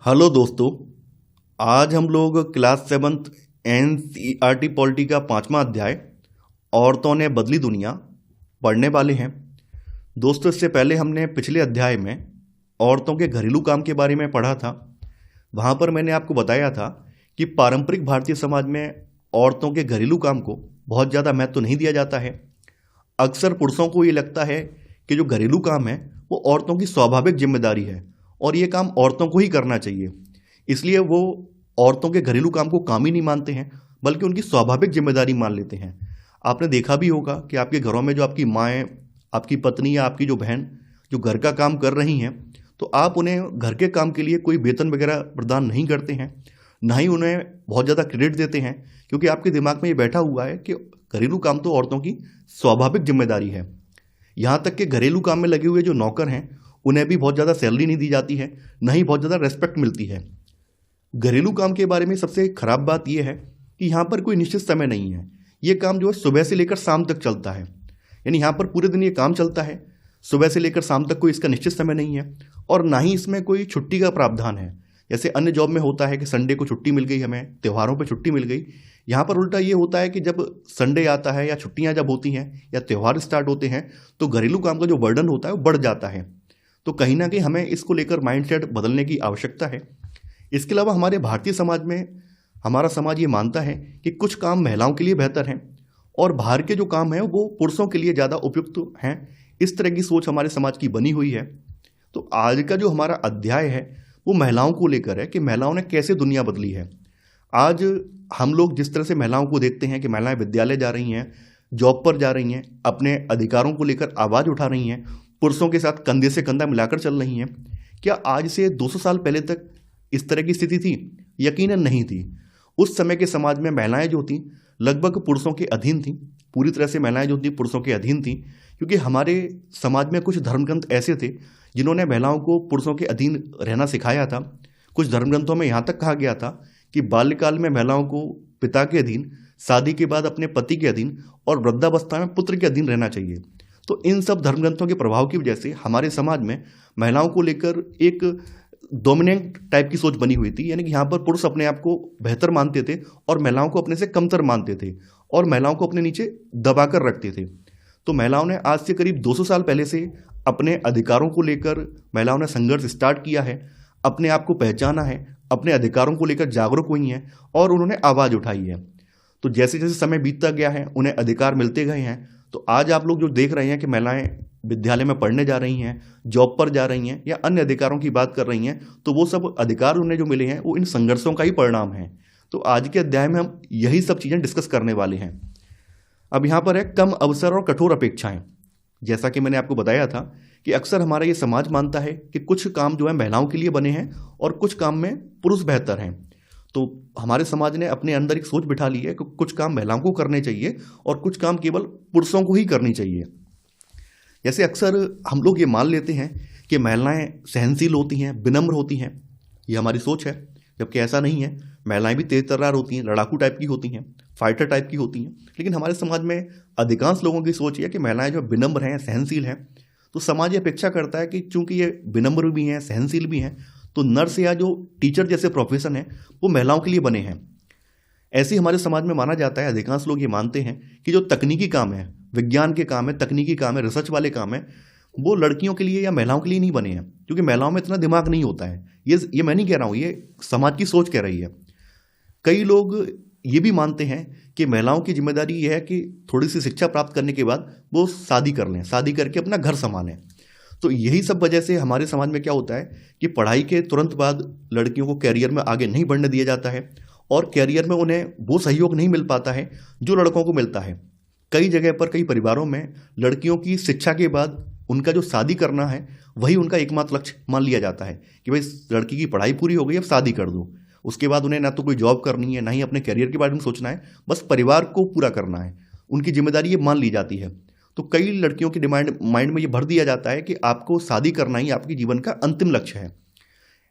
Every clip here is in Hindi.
हेलो दोस्तों। आज हम लोग क्लास सेवन्थ एनसीईआरटी पॉलिटी का 5वां अध्याय औरतों ने बदली दुनिया पढ़ने वाले हैं। दोस्तों, इससे पहले हमने पिछले अध्याय में औरतों के घरेलू काम के बारे में पढ़ा था। वहाँ पर मैंने आपको बताया था कि पारंपरिक भारतीय समाज में औरतों के घरेलू काम को बहुत ज़्यादा महत्व तो नहीं दिया जाता है। अक्सर पुरुषों को ये लगता है कि जो घरेलू काम है वो औरतों की स्वाभाविक जिम्मेदारी है और ये काम औरतों को ही करना चाहिए। इसलिए वो औरतों के घरेलू काम को काम ही नहीं मानते हैं, बल्कि उनकी स्वाभाविक जिम्मेदारी मान लेते हैं। आपने देखा भी होगा कि आपके घरों में जो आपकी माएँ, आपकी पत्नी या आपकी जो बहन जो घर का काम कर रही हैं, तो आप उन्हें घर के काम के लिए कोई वेतन वगैरह प्रदान नहीं करते हैं, ना ही उन्हें बहुत ज़्यादा क्रेडिट देते हैं, क्योंकि आपके दिमाग में ये बैठा हुआ है कि घरेलू काम तो औरतों की स्वाभाविक जिम्मेदारी है। यहाँ तक कि घरेलू काम में लगे हुए जो नौकर हैं उन्हें भी बहुत ज़्यादा सैलरी नहीं दी जाती है, ना ही बहुत ज़्यादा रेस्पेक्ट मिलती है। घरेलू काम के बारे में सबसे खराब बात यह है कि यहाँ पर कोई निश्चित समय नहीं है। ये काम जो है सुबह से लेकर शाम तक चलता है, यानी यहाँ पर पूरे दिन ये काम चलता है। सुबह से लेकर शाम तक कोई इसका निश्चित समय नहीं है और ना ही इसमें कोई छुट्टी का प्रावधान है। जैसे अन्य जॉब में होता है कि संडे को छुट्टी मिल गई, हमें त्योहारों पर छुट्टी मिल गई। यहाँ पर उल्टा ये होता है कि जब संडे आता है या छुट्टियाँ जब होती हैं या त्यौहार स्टार्ट होते हैं तो घरेलू काम का जो बर्डन होता है वो बढ़ जाता है। तो कहीं ना कहीं हमें इसको लेकर माइंडसेट बदलने की आवश्यकता है। इसके अलावा हमारे भारतीय समाज में हमारा समाज ये मानता है कि कुछ काम महिलाओं के लिए बेहतर हैं और बाहर के जो काम हैं वो पुरुषों के लिए ज़्यादा उपयुक्त हैं। इस तरह की सोच हमारे समाज की बनी हुई है। तो आज का जो हमारा अध्याय है वो महिलाओं को लेकर है कि महिलाओं ने कैसे दुनिया बदली है। आज हम लोग जिस तरह से महिलाओं को देखते हैं कि महिलाएं विद्यालय जा रही हैं, जॉब पर जा रही हैं, अपने अधिकारों को लेकर आवाज़ उठा रही हैं, पुरुषों के साथ कंधे से कंधा मिलाकर चल रही हैं, क्या आज से 200 साल पहले तक इस तरह की स्थिति थी? यकीनन नहीं थी। उस समय के समाज में महिलाएं जो थीं लगभग पुरुषों के अधीन थीं। पूरी तरह से महिलाएं जो थीं पुरुषों के अधीन थीं, क्योंकि हमारे समाज में कुछ धर्मग्रंथ ऐसे थे जिन्होंने महिलाओं को पुरुषों के अधीन रहना सिखाया था। कुछ धर्मग्रंथों में यहाँ तक कहा गया था कि बाल्यकाल में महिलाओं को पिता के अधीन, शादी के बाद अपने पति के अधीन और वृद्धावस्था में पुत्र के अधीन रहना चाहिए। तो इन सब धर्मग्रंथों के प्रभाव की वजह से हमारे समाज में महिलाओं को लेकर एक डोमिनेंट टाइप की सोच बनी हुई थी, यानी कि यहाँ पर पुरुष अपने आप को बेहतर मानते थे और महिलाओं को अपने से कमतर मानते थे और महिलाओं को अपने नीचे दबाकर रखते थे। तो महिलाओं ने आज से करीब 200 साल पहले से अपने अधिकारों को लेकर महिलाओं ने संघर्ष स्टार्ट किया है, अपने आप को पहचाना है, अपने अधिकारों को लेकर जागरूक हुई हैं और उन्होंने आवाज़ उठाई है। तो जैसे जैसे समय बीतता गया है उन्हें अधिकार मिलते गए हैं। तो आज आप लोग जो देख रहे हैं कि महिलाएं विद्यालय में पढ़ने जा रही हैं, जॉब पर जा रही हैं या अन्य अधिकारों की बात कर रही हैं, तो वो सब अधिकार उन्हें जो मिले हैं वो इन संघर्षों का ही परिणाम है। तो आज के अध्याय में हम यही सब चीज़ें डिस्कस करने वाले हैं। अब यहाँ पर है कम अवसर और कठोर अपेक्षाएं। जैसा कि मैंने आपको बताया था कि अक्सर हमारा ये समाज मानता है कि कुछ काम जो है महिलाओं के लिए बने हैं और कुछ काम में पुरुष बेहतर हैं। तो हमारे समाज ने अपने अंदर एक सोच बिठा ली है कि कुछ काम महिलाओं को करने चाहिए और कुछ काम केवल पुरुषों को ही करनी चाहिए। जैसे अक्सर हम लोग ये मान लेते हैं कि महिलाएं सहनशील होती हैं, विनम्र होती हैं, ये हमारी सोच है, जबकि ऐसा नहीं है। महिलाएं भी तेज तर्रार होती हैं, लड़ाकू टाइप की होती हैं, फाइटर टाइप की होती हैं। लेकिन हमारे समाज में अधिकांश लोगों की सोच ये है कि महिलाएं जो विनम्र हैं, सहनशील हैं। तो समाज ये अपेक्षा करता है कि चूंकि ये विनम्र भी हैं, सहनशील भी हैं, तो नर्स या जो टीचर जैसे प्रोफेशन है वो महिलाओं के लिए बने हैं। ऐसे हमारे समाज में माना जाता है, अधिकांश लोग ये मानते हैं कि जो तकनीकी काम है, विज्ञान के काम है, तकनीकी काम है, रिसर्च वाले काम है, वो लड़कियों के लिए या महिलाओं के लिए नहीं बने हैं, क्योंकि महिलाओं में इतना दिमाग नहीं होता है। ये मैं नहीं कह रहा हूँ, ये समाज की सोच कह रही है। कई लोग ये भी मानते हैं कि महिलाओं की जिम्मेदारी ये है कि थोड़ी सी शिक्षा प्राप्त करने के बाद वो शादी कर लें, शादी करके अपना घर संभालें। तो यही सब वजह से हमारे समाज में क्या होता है कि पढ़ाई के तुरंत बाद लड़कियों को कैरियर में आगे नहीं बढ़ने दिया जाता है और कैरियर में उन्हें वो सहयोग नहीं मिल पाता है जो लड़कों को मिलता है। कई जगह पर, कई परिवारों में लड़कियों की शिक्षा के बाद उनका जो शादी करना है वही उनका एकमात्र लक्ष्य मान लिया जाता है कि भाई लड़की की पढ़ाई पूरी हो गई, अब शादी कर दो। उसके बाद उन्हें ना तो कोई जॉब करनी है, ना ही अपने कैरियर के बारे में सोचना है, बस परिवार को पूरा करना है। उनकी जिम्मेदारी ये मान ली जाती है। तो कई लड़कियों की माइंड में ये भर दिया जाता है कि आपको शादी करना ही आपके जीवन का अंतिम लक्ष्य है।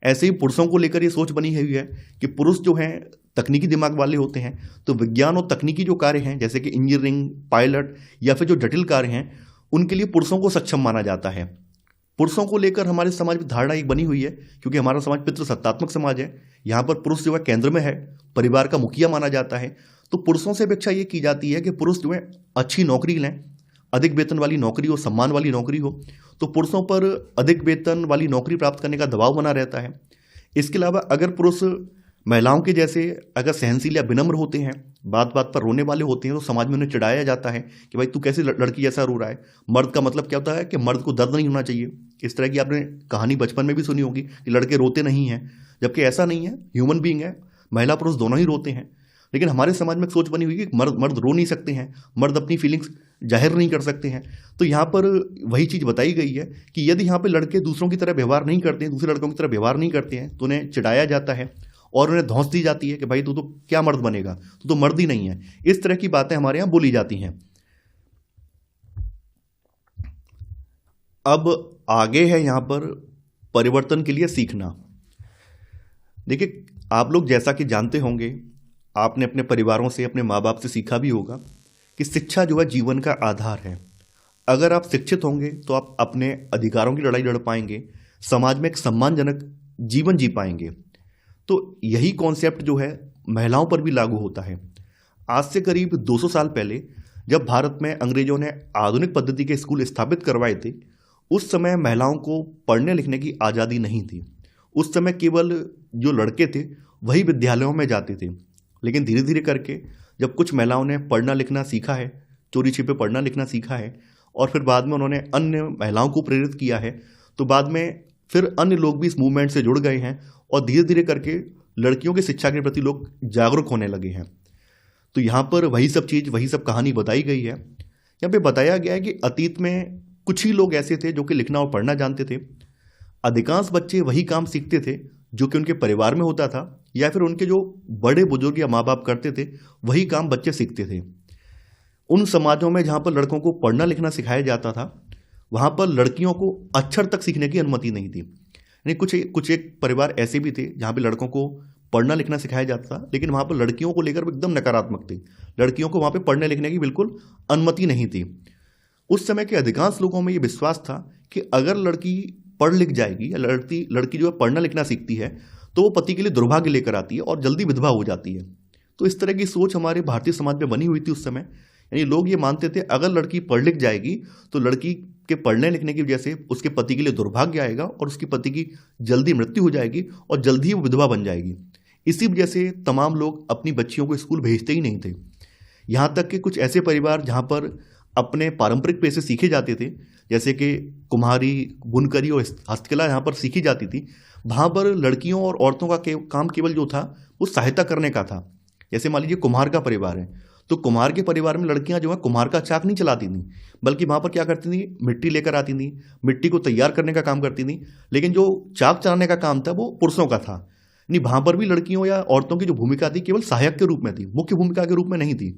ऐसे ही पुरुषों को लेकर ये सोच बनी हुई है कि पुरुष जो हैं तकनीकी दिमाग वाले होते हैं, तो विज्ञान और तकनीकी जो कार्य हैं जैसे कि इंजीनियरिंग, पायलट या फिर जो जटिल कार्य हैं, उनके लिए पुरुषों को सक्षम माना जाता है। पुरुषों को लेकर हमारे समाज में धारणा एक बनी हुई है, क्योंकि हमारा समाज पितृसत्तात्मक समाज है। यहाँ पर पुरुष जो है केंद्र में है, परिवार का मुखिया माना जाता है। तो पुरुषों से अपेक्षा ये की जाती है कि पुरुष जो है अच्छी नौकरी लें, अधिक वेतन वाली नौकरी हो, सम्मान वाली नौकरी हो। तो पुरुषों पर अधिक वेतन वाली नौकरी प्राप्त करने का दबाव बना रहता है। इसके अलावा अगर पुरुष महिलाओं के जैसे अगर सहनशील या विनम्र होते हैं, बात बात पर रोने वाले होते हैं, तो समाज में उन्हें चिढ़ाया जाता है कि भाई तू कैसे लड़की जैसा रो रहा है। मर्द का मतलब क्या होता है कि मर्द को दर्द नहीं होना चाहिए। इस तरह की आपने कहानी बचपन में भी सुनी होगी कि लड़के रोते नहीं हैं, जबकि ऐसा नहीं है। ह्यूमन बीइंग है, महिला पुरुष दोनों ही रोते हैं। लेकिन हमारे समाज में एक सोच बनी हुई है कि मर्द रो नहीं सकते हैं, मर्द अपनी फीलिंग्स जाहिर नहीं कर सकते हैं। तो यहाँ पर वही चीज़ बताई गई है कि यदि यहाँ पर लड़के दूसरों की तरह व्यवहार नहीं करते हैं, दूसरे लड़कों की तरह व्यवहार नहीं करते हैं, तो उन्हें चिढ़ाया जाता है और उन्हें धौंस दी जाती है कि भाई तू तो क्या मर्द बनेगा, तू तो मर्द ही नहीं है। इस तरह की बातें हमारे यहाँ बोली जाती हैं। अब आगे है यहाँ पर परिवर्तन के लिए सीखना। देखिए, आप लोग जैसा कि जानते होंगे, आपने अपने परिवारों से, अपने माँ बाप से सीखा भी होगा कि शिक्षा जो है जीवन का आधार है। अगर आप शिक्षित होंगे तो आप अपने अधिकारों की लड़ाई लड़ पाएंगे, समाज में एक सम्मानजनक जीवन जी पाएंगे। तो यही कॉन्सेप्ट जो है महिलाओं पर भी लागू होता है। आज से करीब 200 साल पहले जब भारत में अंग्रेजों ने आधुनिक पद्धति के स्कूल स्थापित करवाए थे, उस समय महिलाओं को पढ़ने लिखने की आज़ादी नहीं थी। उस समय केवल जो लड़के थे वही विद्यालयों में जाते थे। लेकिन धीरे धीरे करके जब कुछ महिलाओं ने पढ़ना लिखना सीखा है, चोरी छिपे पढ़ना लिखना सीखा है, और फिर बाद में उन्होंने अन्य महिलाओं को प्रेरित किया है, तो बाद में फिर अन्य लोग भी इस मूवमेंट से जुड़ गए हैं और धीरे धीरे करके लड़कियों की शिक्षा के प्रति लोग जागरूक होने लगे हैं। तो यहाँ पर वही सब चीज़, वही सब कहानी बताई गई है। यहाँ पे बताया गया है कि अतीत में कुछ ही लोग ऐसे थे जो कि लिखना और पढ़ना जानते थे। अधिकांश बच्चे वही काम सीखते थे जो कि उनके परिवार में होता था, या फिर उनके जो बड़े बुजुर्ग या माँ बाप करते थे वही काम बच्चे सीखते थे। उन समाजों में जहाँ पर लड़कों को पढ़ना लिखना सिखाया जाता था, वहाँ पर लड़कियों को अक्षर तक सीखने की अनुमति नहीं थी। यानी कुछ एक परिवार ऐसे भी थे जहाँ पे लड़कों को पढ़ना लिखना सिखाया जाता था, लेकिन वहाँ पर लड़कियों को लेकर एकदम नकारात्मक थे। लड़कियों को वहाँ पे पढ़ने लिखने की बिल्कुल अनुमति नहीं थी। उस समय के अधिकांश लोगों में ये विश्वास था कि अगर लड़की पढ़ लिख जाएगी या लड़की जो है पढ़ना लिखना सीखती है तो वो पति के लिए दुर्भाग्य लेकर आती है और जल्दी विधवा हो जाती है। तो इस तरह की सोच हमारे भारतीय समाज में बनी हुई थी उस समय। यानी लोग ये मानते थे अगर लड़की पढ़ लिख जाएगी तो लड़की के पढ़ने लिखने की वजह से उसके पति के लिए दुर्भाग्य आएगा और उसके पति की जल्दी मृत्यु हो जाएगी और जल्दी ही वो विधवा बन जाएगी। इसी वजह से तमाम लोग अपनी बच्चियों को स्कूल भेजते ही नहीं थे। यहाँ तक कि कुछ ऐसे परिवार जहाँ पर अपने पारंपरिक पेशे सीखे जाते थे, जैसे कि कुम्हारी, बुनकरी और हस्तकला यहाँ पर सीखी जाती थी, वहाँ पर लड़कियों और औरतों का काम केवल जो था वो सहायता करने का था। जैसे मान लीजिए कुम्हार का परिवार है, तो कुम्हार के परिवार में लड़कियां जो है कुम्हार का चाक नहीं चलाती थी, बल्कि वहाँ पर क्या करती थी, मिट्टी लेकर आती थी, मिट्टी को तैयार करने का काम करती थी। लेकिन जो चाक चलाने का काम था वो पुरुषों का था। नहीं, वहाँ पर भी लड़कियों या औरतों की जो भूमिका थी केवल सहायक के रूप में थी, मुख्य भूमिका के रूप में नहीं थी।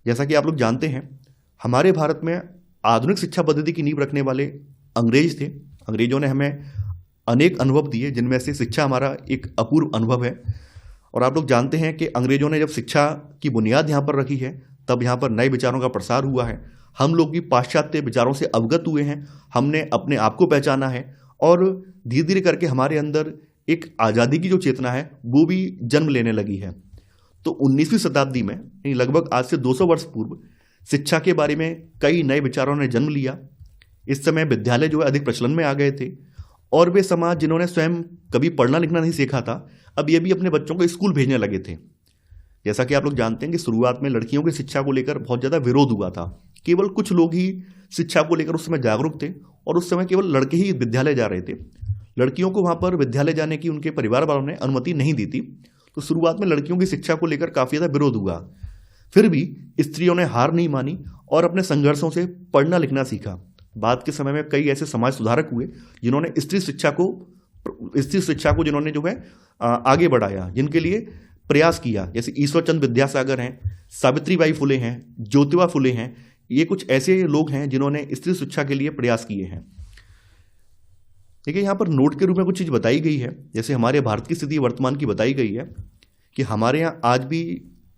जैसा कि आप लोग जानते हैं, हमारे भारत में आधुनिक शिक्षा पद्धति की नींव रखने वाले अंग्रेज थे। अंग्रेजों ने हमें अनेक अनुभव दिए, जिनमें से शिक्षा हमारा एक अपूर्व अनुभव है। और आप लोग जानते हैं कि अंग्रेजों ने जब शिक्षा की बुनियाद यहाँ पर रखी है, तब यहाँ पर नए विचारों का प्रसार हुआ है। हम लोग भी पाश्चात्य विचारों से अवगत हुए हैं, हमने अपने आप को पहचाना है और धीरे धीरे करके हमारे अंदर एक आज़ादी की जो चेतना है वो भी जन्म लेने लगी है। तो 19वीं शताब्दी में, लगभग आज से 200 वर्ष पूर्व, शिक्षा के बारे में कई नए विचारों ने जन्म लिया। इस समय विद्यालय जो है अधिक प्रचलन में आ गए थे और वे समाज जिन्होंने स्वयं कभी पढ़ना लिखना नहीं सीखा था, अब ये भी अपने बच्चों को स्कूल भेजने लगे थे। जैसा कि आप लोग जानते हैं कि शुरुआत में लड़कियों की शिक्षा को लेकर बहुत ज़्यादा विरोध हुआ था। केवल कुछ लोग ही शिक्षा को लेकर उस समय जागरूक थे और उस समय केवल लड़के ही विद्यालय जा रहे थे। लड़कियों को वहाँ पर विद्यालय जाने की उनके परिवार वालों ने अनुमति नहीं दी थी। तो शुरुआत में लड़कियों की शिक्षा को लेकर काफ़ी ज़्यादा विरोध हुआ। फिर भी स्त्रियों ने हार नहीं मानी और अपने संघर्षों से पढ़ना लिखना सीखा। बाद के समय में कई ऐसे समाज सुधारक हुए जिन्होंने स्त्री शिक्षा को जिन्होंने जो है आगे बढ़ाया, जिनके लिए प्रयास किया। जैसे ईश्वरचंद विद्यासागर हैं, सावित्रीबाई फुले हैं, ज्योतिबा फुले हैं। ये कुछ ऐसे लोग हैं जिन्होंने स्त्री शिक्षा के लिए प्रयास किए हैं। देखिए, यहाँ पर नोट के रूप में कुछ चीज़ बताई गई है। जैसे हमारे भारत की स्थिति वर्तमान की बताई गई है कि हमारे यहाँ आज भी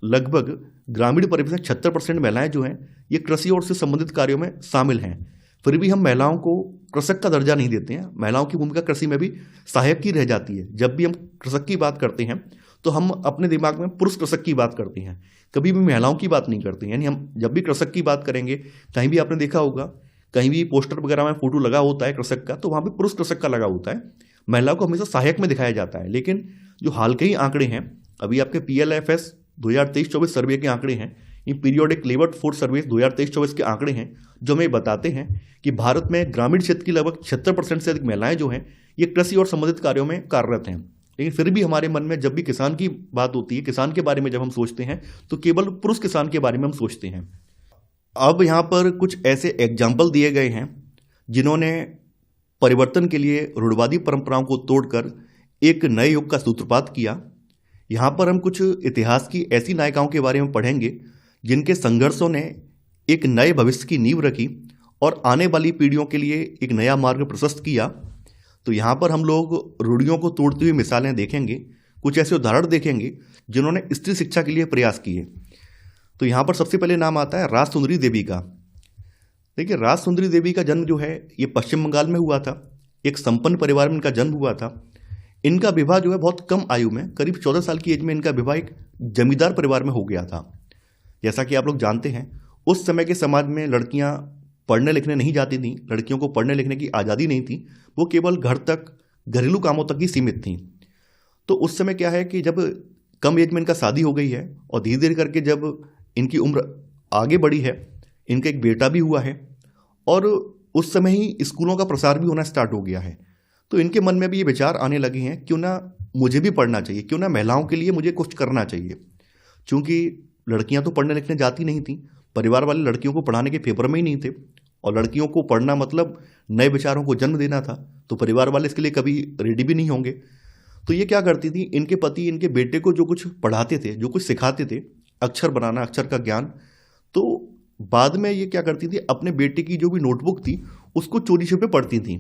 लगभग ग्रामीण परिवेश में 76% महिलाएं जो हैं ये कृषि और से संबंधित कार्यों में शामिल हैं। फिर भी हम महिलाओं को कृषक का दर्जा नहीं देते हैं। महिलाओं की भूमिका कृषि में भी सहायक की रह जाती है। जब भी हम कृषक की बात करते हैं तो हम अपने दिमाग में पुरुष कृषक की बात करते हैं, कभी भी महिलाओं की बात नहीं करते हैं। यानी हम जब भी कृषक की बात करेंगे, कहीं भी आपने देखा होगा, कहीं भी पोस्टर वगैरह में फोटो लगा होता है कृषक का, तो वहाँ पे पुरुष कृषक का लगा होता है। महिलाओं को हमेशा सहायक में दिखाया जाता है। लेकिन जो हाल के ही आंकड़े हैं, अभी आपके PLFS 2023-24 सर्वे के आंकड़े हैं, ये पीरियोडिक लेबर फोर्स सर्वे 2023-24 के आंकड़े हैं, जो हमें बताते हैं कि भारत में ग्रामीण क्षेत्र की लगभग 76% से अधिक महिलाएं जो हैं ये कृषि और संबंधित कार्यों में कार्यरत हैं। लेकिन फिर भी हमारे मन में जब भी किसान की बात होती है, किसान के बारे में जब हम सोचते हैं, तो केवल पुरुष किसान के बारे में हम सोचते हैं। अब यहाँ पर कुछ ऐसे एग्जाम्पल दिए गए हैं जिन्होंने परिवर्तन के लिए रूढ़िवादी परंपराओं को तोड़कर एक नए युग का सूत्रपात किया। यहाँ पर हम कुछ इतिहास की ऐसी नायिकाओं के बारे में पढ़ेंगे जिनके संघर्षों ने एक नए भविष्य की नींव रखी और आने वाली पीढ़ियों के लिए एक नया मार्ग प्रशस्त किया। तो यहाँ पर हम लोग रूढ़ियों को तोड़ती हुई मिसालें देखेंगे, कुछ ऐसे उदाहरण देखेंगे जिन्होंने स्त्री शिक्षा के लिए प्रयास किए। तो यहाँ पर सबसे पहले नाम आता है राजसुंदरी देवी का। देखिए, राजसुंदरी देवी का जन्म जो है ये पश्चिम बंगाल में हुआ था। एक संपन्न परिवार में इनका जन्म हुआ था। इनका विवाह जो है बहुत कम आयु में, करीब 14 साल की एज में इनका विवाह एक जमींदार परिवार में हो गया था। जैसा कि आप लोग जानते हैं, उस समय के समाज में लड़कियां पढ़ने लिखने नहीं जाती थीं, लड़कियों को पढ़ने लिखने की आज़ादी नहीं थी, वो केवल घर तक घरेलू कामों तक ही सीमित थीं। तो उस समय क्या है कि जब कम एज में इनका शादी हो गई है और धीरे धीरे करके जब इनकी उम्र आगे बढ़ी है, इनका एक बेटा भी हुआ है और उस समय ही स्कूलों का प्रसार भी होना स्टार्ट हो गया है। तो इनके मन में भी ये विचार आने लगे हैं, क्यों ना मुझे भी पढ़ना चाहिए, क्यों ना महिलाओं के लिए मुझे कुछ करना चाहिए। चूँकि लड़कियां तो पढ़ने लिखने जाती नहीं थी, परिवार वाले लड़कियों को पढ़ाने के फेवर में ही नहीं थे, और लड़कियों को पढ़ना मतलब नए विचारों को जन्म देना था, तो परिवार वाले इसके लिए कभी रेडी भी नहीं होंगे। तो ये क्या करती थी, इनके पति इनके बेटे को जो कुछ पढ़ाते थे, जो कुछ सिखाते थे, अक्षर बनाना, अक्षर का ज्ञान, तो बाद में ये क्या करती थी, अपने बेटे की जो भी नोटबुक थी उसको चोरी छुपे पढ़ती थी।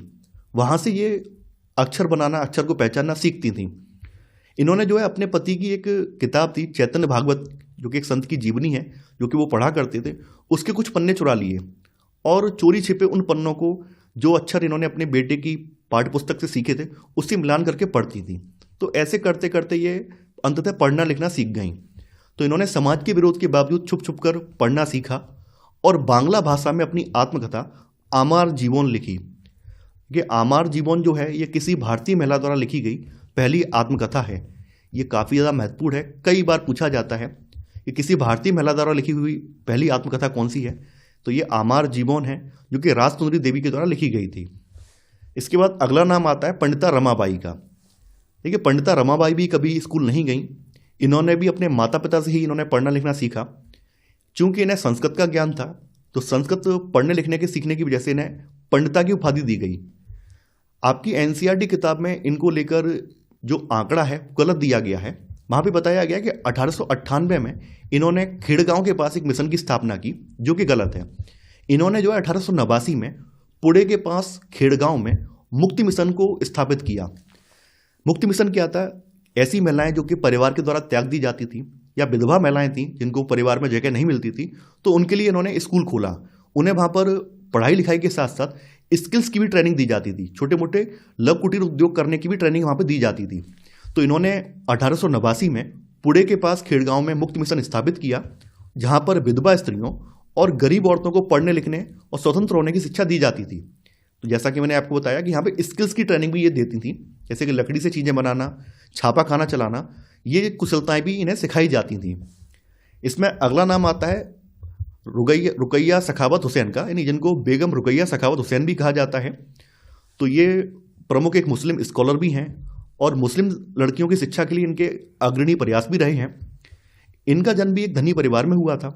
वहाँ से ये अक्षर बनाना, अक्षर को पहचानना सीखती थी। इन्होंने जो है अपने पति की एक किताब थी चैतन्य भागवत, जो कि एक संत की जीवनी है, जो कि वो पढ़ा करते थे, उसके कुछ पन्ने चुरा लिए और चोरी छिपे उन पन्नों को, जो अक्षर इन्होंने अपने बेटे की पाठ्य पुस्तक से सीखे थे, उससे मिलान करके पढ़ती थी। तो ऐसे करते करते ये अंततः पढ़ना लिखना सीख गई। तो इन्होंने समाज के विरोध के बावजूद छुप छुप कर पढ़ना सीखा और बांग्ला भाषा में अपनी आत्मकथा आमार जीवन लिखी। ये आमार जीवन जो है ये किसी भारतीय महिला द्वारा लिखी गई पहली आत्मकथा है। ये काफ़ी ज़्यादा महत्वपूर्ण है। कई बार पूछा जाता है कि किसी भारतीय महिला द्वारा लिखी हुई पहली आत्मकथा कौन सी है, तो ये आमार जीवन है, जो कि राजसुंदरी देवी के द्वारा लिखी गई थी। इसके बाद अगला नाम आता है पंडिता रमाबाई का। देखिए, पंडिता रमाबाई भी कभी स्कूल नहीं गई। इन्होंने भी अपने माता पिता से ही इन्होंने पढ़ना लिखना सीखा। चूँकि इन्हें संस्कृत का ज्ञान था, तो संस्कृत पढ़ने लिखने के सीखने की वजह से इन्हें पंडिता की उपाधि दी गई। आपकी NCERT किताब में इनको लेकर जो आंकड़ा है गलत दिया गया है। वहाँ पे बताया गया कि 1898 में इन्होंने खेड़गांव के पास एक मिशन की स्थापना की, जो कि गलत है। इन्होंने जो है 1889 में पुणे के पास खेड़गांव में मुक्ति मिशन को स्थापित किया। मुक्ति मिशन क्या था? ऐसी महिलाएं जो कि परिवार के द्वारा त्याग दी जाती थी या विधवा महिलाएं थीं जिनको परिवार में जगह नहीं मिलती थी, तो उनके लिए इन्होंने स्कूल खोला। उन्हें वहाँ पर पढ़ाई लिखाई के साथ साथ स्किल्स की भी ट्रेनिंग दी जाती थी। छोटे मोटे लघु कुटीर उद्योग करने की भी ट्रेनिंग वहाँ पर दी जाती थी। तो इन्होंने 1889 में पुणे के पास खेड़गांव में मुक्त मिशन स्थापित किया, जहाँ पर विधवा स्त्रियों और गरीब औरतों को पढ़ने लिखने और स्वतंत्र होने की शिक्षा दी जाती थी। तो जैसा कि मैंने आपको बताया कि यहाँ पे स्किल्स की ट्रेनिंग भी ये देती थी, जैसे कि लकड़ी से चीज़ें बनाना, छापा खाना चलाना, ये कुशलताएं भी इन्हें सिखाई जाती थी। इसमें अगला नाम आता है रुकैया सखावत हुसैन का, यानी जिनको बेगम रुकैया सखावत हुसैन भी कहा जाता है। तो ये प्रमुख एक मुस्लिम स्कॉलर भी हैं और मुस्लिम लड़कियों की शिक्षा के लिए इनके अग्रणी प्रयास भी रहे हैं। इनका जन्म भी एक धनी परिवार में हुआ था।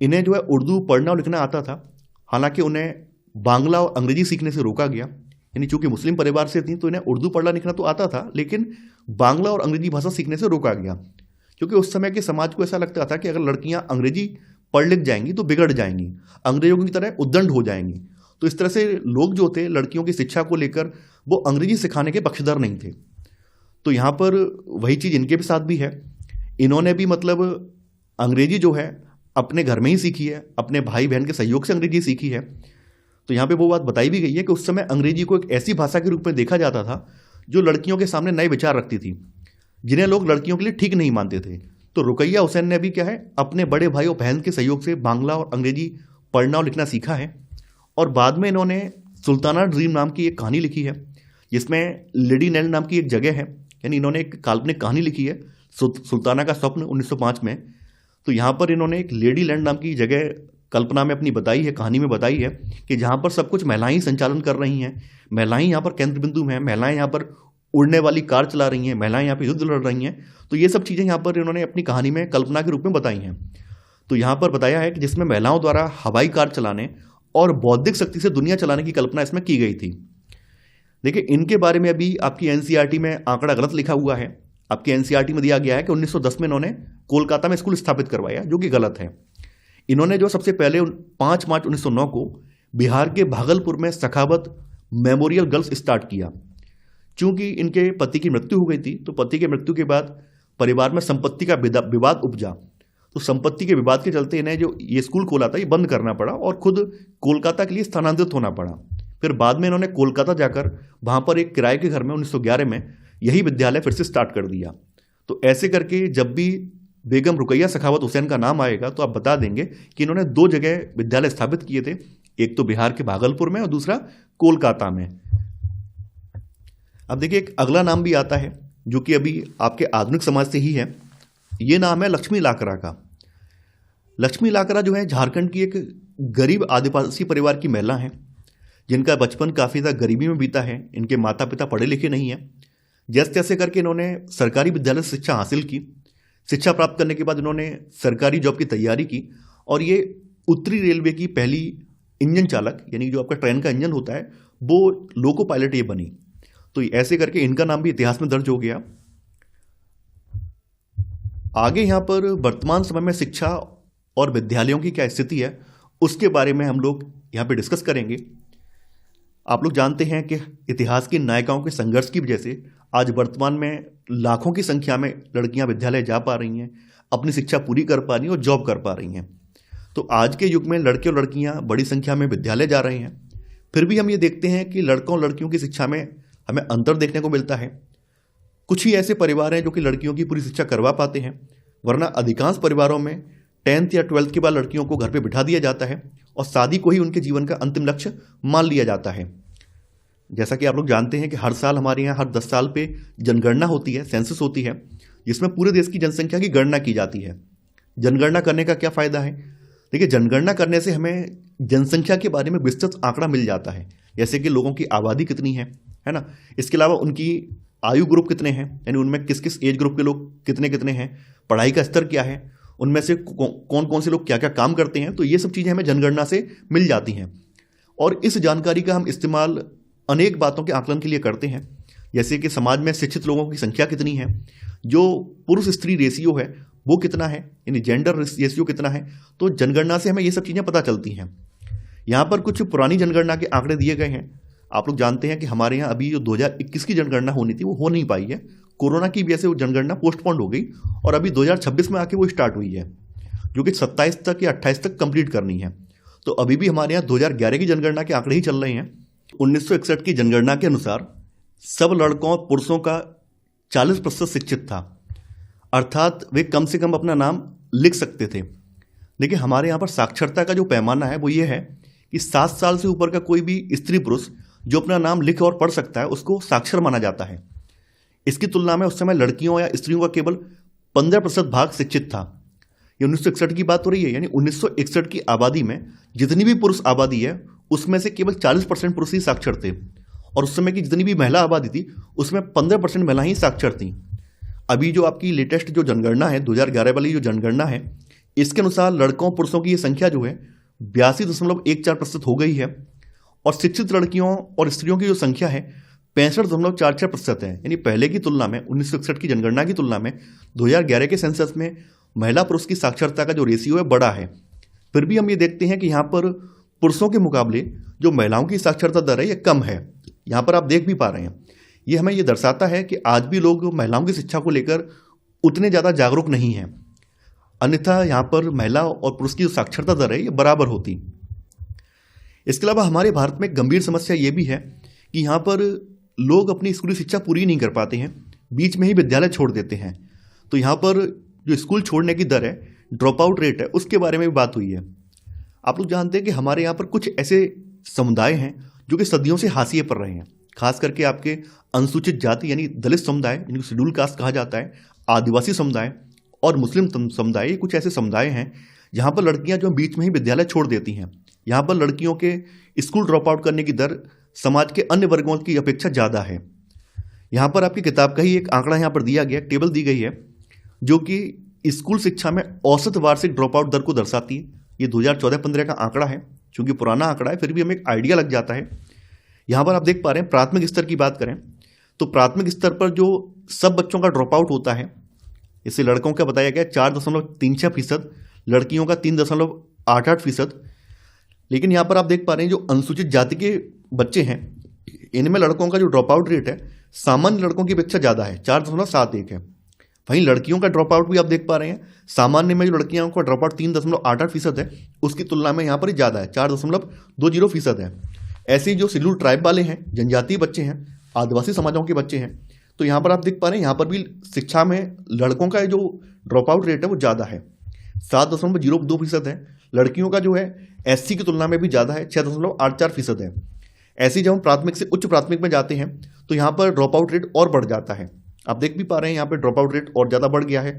इन्हें जो है उर्दू पढ़ना और लिखना आता था, हालांकि उन्हें बांग्ला और अंग्रेजी सीखने से रोका गया। यानी चूंकि मुस्लिम परिवार से थी तो इन्हें उर्दू पढ़ना लिखना तो आता था, लेकिन बांग्ला और अंग्रेजी भाषा सीखने से रोका गया, क्योंकि उस समय के समाज को ऐसा लगता था कि अगर लड़कियां अंग्रेजी पढ़ लिख जाएंगी तो बिगड़ जाएंगी, अंग्रेजों की तरह उद्दंड हो जाएंगी। तो इस तरह से लोग जो थे लड़कियों की शिक्षा को लेकर वो अंग्रेजी सिखाने के पक्षधर नहीं थे। तो यहाँ पर वही चीज़ इनके भी साथ भी है। इन्होंने भी मतलब अंग्रेजी जो है अपने घर में ही सीखी है, अपने भाई बहन के सहयोग से अंग्रेजी सीखी है। तो यहाँ पे वो बात बताई भी गई है कि उस समय अंग्रेजी को एक ऐसी भाषा के रूप में देखा जाता था जो लड़कियों के सामने नए विचार रखती थी, जिन्हें लोग लड़कियों के लिए ठीक नहीं मानते थे। तो रुकैया हुसैन ने भी क्या है, अपने बड़े भाई और बहन के सहयोग से बांग्ला और अंग्रेजी पढ़ना और लिखना सीखा है। और बाद में इन्होंने सुल्ताना ड्रीम नाम की एक कहानी लिखी है, जिसमें लेडी नेल नाम की एक जगह है, यानी इन्होंने एक काल्पनिक कहानी लिखी है सुल्ताना का स्वप्न 1905 में। तो यहाँ पर इन्होंने एक लेडी लैंड नाम की जगह कल्पना में अपनी बताई है, कहानी में बताई है कि जहाँ पर सब कुछ महिलाएं संचालन कर रही हैं, महिलाएं यहाँ पर केंद्र बिंदु में हैं, महिलाएं यहाँ पर उड़ने वाली कार चला रही हैं, महिलाएं यहाँ पर युद्ध लड़ रही हैं। तो ये सब चीज़ें यहाँ पर इन्होंने अपनी कहानी में कल्पना के रूप में बताई हैं। तो यहाँ पर बताया है कि जिसमें महिलाओं द्वारा हवाई कार चलाने और बौद्धिक शक्ति से दुनिया चलाने की कल्पना इसमें की गई थी। देखिए, इनके बारे में अभी आपकी एनसीईआरटी में आंकड़ा गलत लिखा हुआ है। आपकी एनसीईआरटी में दिया गया है कि 1910 में इन्होंने कोलकाता में स्कूल स्थापित करवाया, जो कि गलत है। इन्होंने जो सबसे पहले 5 मार्च 1909 को बिहार के भागलपुर में सखावत मेमोरियल गर्ल्स स्टार्ट किया। चूंकि इनके पति की मृत्यु हो गई थी, तो पति के मृत्यु के बाद परिवार में संपत्ति का विवाद उपजा। तो संपत्ति के विवाद के चलते इन्हें जो ये स्कूल खोला था, ये बंद करना पड़ा और खुद कोलकाता के लिए स्थानांतरित होना पड़ा। फिर बाद में इन्होंने कोलकाता जाकर वहाँ पर एक किराए के घर में 1911 में यही विद्यालय फिर से स्टार्ट कर दिया। तो ऐसे करके जब भी बेगम रुकैया सखावत हुसैन का नाम आएगा तो आप बता देंगे कि इन्होंने 2 जगह विद्यालय स्थापित किए थे, एक तो बिहार के भागलपुर में और दूसरा कोलकाता में। अब देखिए, एक अगला नाम भी आता है जो कि अभी आपके आधुनिक समाज से ही है। ये नाम है लक्ष्मी लाकरा का। लक्ष्मी लाकरा जो है झारखंड की एक गरीब आदिवासी परिवार की महिला हैं, जिनका बचपन काफ़ी ज़्यादा गरीबी में बीता है। इनके माता पिता पढ़े लिखे नहीं हैं। जैसे तैसे करके इन्होंने सरकारी विद्यालय से शिक्षा हासिल की। शिक्षा प्राप्त करने के बाद इन्होंने सरकारी जॉब की तैयारी की और ये उत्तरी रेलवे की पहली इंजन चालक, यानी जो आपका ट्रेन का इंजन होता है, वो लोको पायलट ये बनी। तो ऐसे करके इनका नाम भी इतिहास में दर्ज हो गया। आगे यहाँ पर वर्तमान समय में शिक्षा और विद्यालयों की क्या स्थिति है, उसके बारे में हम लोग यहाँ पे डिस्कस करेंगे। आप लोग जानते हैं कि इतिहास की नायिकाओं के संघर्ष की वजह से आज वर्तमान में लाखों की संख्या में लड़कियां विद्यालय जा पा रही हैं, अपनी शिक्षा पूरी कर पा रही हैं और जॉब कर पा रही हैं। तो आज के युग में लड़के और लड़कियां बड़ी संख्या में विद्यालय जा रहे हैं। फिर भी हम ये देखते हैं कि लड़कों और लड़कियों की शिक्षा में हमें अंतर देखने को मिलता है। कुछ ही ऐसे परिवार हैं जो कि लड़कियों की पूरी शिक्षा करवा पाते हैं, वरना अधिकांश परिवारों में 10th या 12th के बाद लड़कियों को घर पे बिठा दिया जाता है और शादी को ही उनके जीवन का अंतिम लक्ष्य मान लिया जाता है। जैसा कि आप लोग जानते हैं कि हर साल हमारे यहाँ हर 10 साल पे जनगणना होती है, सेंसस होती है, जिसमें पूरे देश की जनसंख्या की गणना की जाती है। जनगणना करने का क्या फ़ायदा है? देखिए, जनगणना करने से हमें जनसंख्या के बारे में विस्तृत आंकड़ा मिल जाता है, जैसे कि लोगों की आबादी कितनी है ना। इसके अलावा उनकी आयु ग्रुप कितने हैं, यानी उनमें किस किस एज ग्रुप के लोग कितने कितने हैं, पढ़ाई का स्तर क्या है, उनमें से कौन कौन से लोग क्या क्या काम करते हैं। तो ये सब चीज़ें हमें जनगणना से मिल जाती हैं और इस जानकारी का हम इस्तेमाल अनेक बातों के आकलन के लिए करते हैं, जैसे कि समाज में शिक्षित लोगों की संख्या कितनी है, जो पुरुष स्त्री रेशियो है वो कितना है, यानी जेंडर रेशियो कितना है। तो जनगणना से हमें ये सब चीज़ें पता चलती हैं। यहाँ पर कुछ पुरानी जनगणना के आंकड़े दिए गए हैं। आप लोग जानते हैं कि हमारे यहाँ अभी जो 2021 की जनगणना होनी थी वो हो नहीं पाई है, कोरोना की वजह से वो जनगणना पोस्टपोन्ड हो गई और अभी 2026 में आके वो स्टार्ट हुई है, जो कि 27 तक या 28 तक कंप्लीट करनी है। तो अभी भी हमारे यहाँ 2011 की जनगणना के आंकड़े ही चल रहे हैं। 1961 की जनगणना के अनुसार सब लड़कों और पुरुषों का 40% शिक्षित था, अर्थात वे कम से कम अपना नाम लिख सकते थे। लेकिन हमारे यहाँ पर साक्षरता का जो पैमाना है वो ये है कि 7 साल से ऊपर का कोई भी स्त्री पुरुष जो अपना नाम लिख और पढ़ सकता है उसको साक्षर माना जाता है। इसकी तुलना में उस समय लड़कियों या स्त्रियों का केवल 15% भाग शिक्षित था। ये 1961 की बात हो रही है, यानी 1961 की आबादी में जितनी भी पुरुष आबादी है उसमें से केवल 40% पुरुष ही साक्षर थे और उस समय की जितनी भी महिला आबादी थी उसमें 15% महिला ही साक्षर थी। अभी जो आपकी लेटेस्ट जो जनगणना है 2011 वाली जो जनगणना है, इसके अनुसार लड़कों पुरुषों की ये संख्या जो है 82.14% हो गई है और शिक्षित लड़कियों और स्त्रियों की जो संख्या है 65.46% है। यानी पहले की तुलना में 1961 की जनगणना की तुलना में 2011 के सेंसस में महिला पुरुष की साक्षरता का जो रेशियो है बड़ा है। फिर भी हम ये देखते हैं कि यहाँ पर पुरुषों के मुकाबले जो महिलाओं की साक्षरता दर है ये कम है। यहाँ पर आप देख भी पा रहे हैं, ये हमें ये दर्शाता है कि आज भी लोग महिलाओं की शिक्षा को लेकर उतने ज़्यादा जागरूक नहीं हैं, अन्यथा यहाँ पर महिला और पुरुष की जो साक्षरता दर है ये बराबर होती। इसके अलावा हमारे भारत में एक गंभीर समस्या ये भी है कि यहाँ पर लोग अपनी स्कूली शिक्षा पूरी नहीं कर पाते हैं, बीच में ही विद्यालय छोड़ देते हैं। तो यहाँ पर जो स्कूल छोड़ने की दर है, ड्रॉप आउट रेट है, उसके बारे में भी बात हुई है। आप लोग जानते हैं कि हमारे यहाँ पर कुछ ऐसे समुदाय हैं जो कि सदियों से हाशिए पर रहे हैं, खास करके आपके अनुसूचित जाति यानी दलित समुदाय, जिनको शेड्यूल कास्ट कहा जाता है, आदिवासी समुदाय और मुस्लिम समुदाय। ये कुछ ऐसे समुदाय हैं जहाँ पर लड़कियाँ जो बीच में ही विद्यालय छोड़ देती हैं। यहाँ पर लड़कियों के स्कूल ड्रॉप आउट करने की दर समाज के अन्य वर्गों की अपेक्षा ज़्यादा है। यहाँ पर आपकी किताब का ही एक आंकड़ा यहाँ पर दिया गया, टेबल दी गई है, जो कि स्कूल शिक्षा में औसत वार्षिक ड्रॉप आउट दर को दर्शाती है। ये 2014-15 का आंकड़ा है, चूँकि पुराना आंकड़ा है फिर भी हमें एक आइडिया लग जाता है। यहाँ पर आप देख पा रहे हैं, प्राथमिक स्तर की बात करें तो प्राथमिक स्तर पर जो सब बच्चों का ड्रॉप आउट होता है, इससे लड़कों का बताया गया 4.36%, लड़कियों का 3.88%। लेकिन यहाँ पर आप देख पा रहे हैं जो अनुसूचित जाति के बच्चे हैं, इनमें लड़कों का जो ड्रॉप आउट रेट है सामान्य लड़कों की अपेक्षा ज़्यादा है, 4.71 है। वहीं लड़कियों का ड्रॉप आउट भी आप देख पा रहे हैं, सामान्य में जो लड़कियों का ड्रॉप आउट 3.88% है, उसकी तुलना में यहाँ पर ही ज़्यादा है, 4.20% है। ऐसे ही जो शेड्यूल ट्राइब वाले हैं, जनजातीय बच्चे हैं, आदिवासी समाजों के बच्चे हैं, तो यहाँ पर आप देख पा रहे हैं यहाँ पर भी शिक्षा में लड़कों का जो ड्रॉप आउट रेट है वो ज़्यादा है, 7.02% है। लड़कियों का जो है एससी की तुलना में भी ज़्यादा है, 6.84% है। ऐसे ही जब हम प्राथमिक से उच्च प्राथमिक में जाते हैं तो यहाँ पर ड्रॉप आउट रेट और बढ़ जाता है। आप देख भी पा रहे हैं यहाँ पर ड्रॉप आउट रेट और ज़्यादा बढ़ गया है।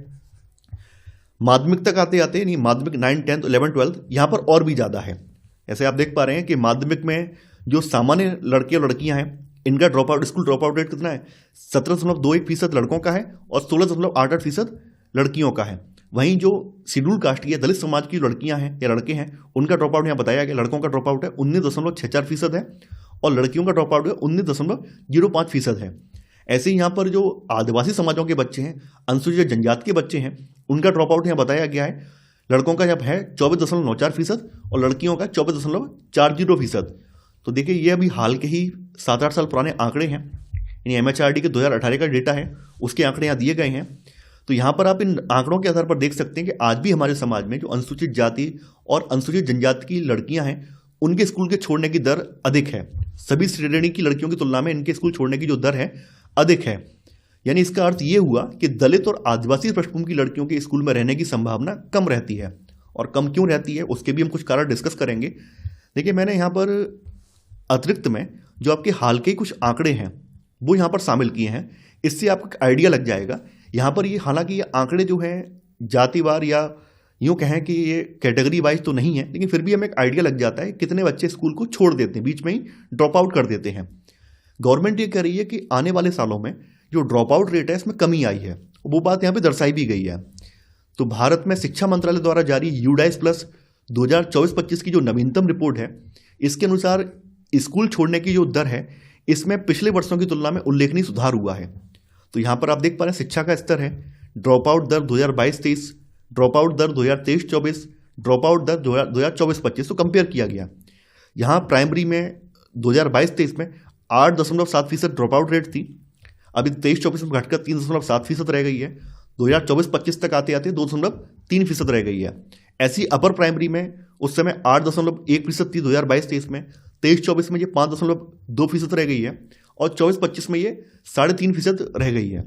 माध्यमिक तक आते आते नहीं, माध्यमिक 9, 10, 11, 12 यहाँ पर और भी ज़्यादा है। ऐसे आप देख पा रहे हैं कि माध्यमिक में जो सामान्य लड़के और लड़कियाँ हैं, इनका drop out school drop out rate कितना है, 17.21% लड़कों का है और 16.88% लड़कियों का है। वहीं जो शेड्यूल कास्ट या दलित समाज की लड़कियां हैं या लड़के हैं, उनका ड्रॉप आउट यहाँ बताया गया, लड़कों का ड्रॉप आउट है 19.64% है और लड़कियों का ड्रॉप आउट है 19.05% है। ऐसे ही यहाँ पर जो आदिवासी समाजों के बच्चे हैं, अनुसूचित जनजाति के बच्चे हैं, उनका ड्रॉप आउट यहाँ बताया गया है, लड़कों का जब है 24.94% और लड़कियों का 24.40%। तो देखिए ये अभी हाल के ही 7-8 साल पुराने आंकड़े हैं, यानी MHRD के 2018 का डेटा है, उसके आंकड़े यहाँ दिए गए हैं। तो यहाँ पर आप इन आंकड़ों के आधार पर देख सकते हैं कि आज भी हमारे समाज में जो अनुसूचित जाति और अनुसूचित जनजाति की लड़कियाँ हैं, उनके स्कूल के छोड़ने की दर अधिक है। सभी श्रेणी की लड़कियों की तुलना में इनके स्कूल छोड़ने की जो दर है अधिक है। यानी इसका अर्थ ये हुआ कि दलित और आदिवासी पृष्ठभूमि की लड़कियों के स्कूल में रहने की संभावना कम रहती है। और कम क्यों रहती है उसके भी हम कुछ कारण डिस्कस करेंगे। देखिए मैंने यहाँ पर अतिरिक्त में जो आपके हाल के कुछ आंकड़े हैं वो यहाँ पर शामिल किए हैं, इससे आपको एक आइडिया लग जाएगा। यहाँ पर ये हालांकि ये आंकड़े जो हैं जातिवार या यूँ कहें कि ये कैटेगरी वाइज तो नहीं है, लेकिन फिर भी हमें एक आइडिया लग जाता है कितने बच्चे स्कूल को छोड़ देते हैं, बीच में ही ड्रॉप आउट कर देते हैं। गवर्नमेंट ये कह रही है कि आने वाले सालों में जो ड्रॉप आउट रेट है इसमें कमी आई है, वो बात यहाँ पर दर्शाई भी गई है। तो भारत में शिक्षा मंत्रालय द्वारा जारी यूडाइस प्लस 2024-25 की जो नवीनतम रिपोर्ट है, इसके अनुसार स्कूल छोड़ने की जो दर है इसमें पिछले वर्षों की तुलना में उल्लेखनीय सुधार हुआ है। तो यहाँ पर आप देख पा रहे हैं शिक्षा का स्तर है, ड्रॉप आउट दर 2022-23, ड्रॉप आउट दर 2023-24, ड्रॉप आउट दर 2024-25 तो कंपेयर किया गया। यहाँ प्राइमरी में 2022-23 में 8.7% ड्रॉप आउट रेट थी, अभी 23-24 में घटकर 3.7% रह गई है। 2024-25 तक आते आते 2.3% रह गई है। ऐसी अपर प्राइमरी में उस समय 8.1% थी 2022-23 में, 23-24 में ये 5.2% रह गई है और 24-25 में ये 3.5% रह गई है।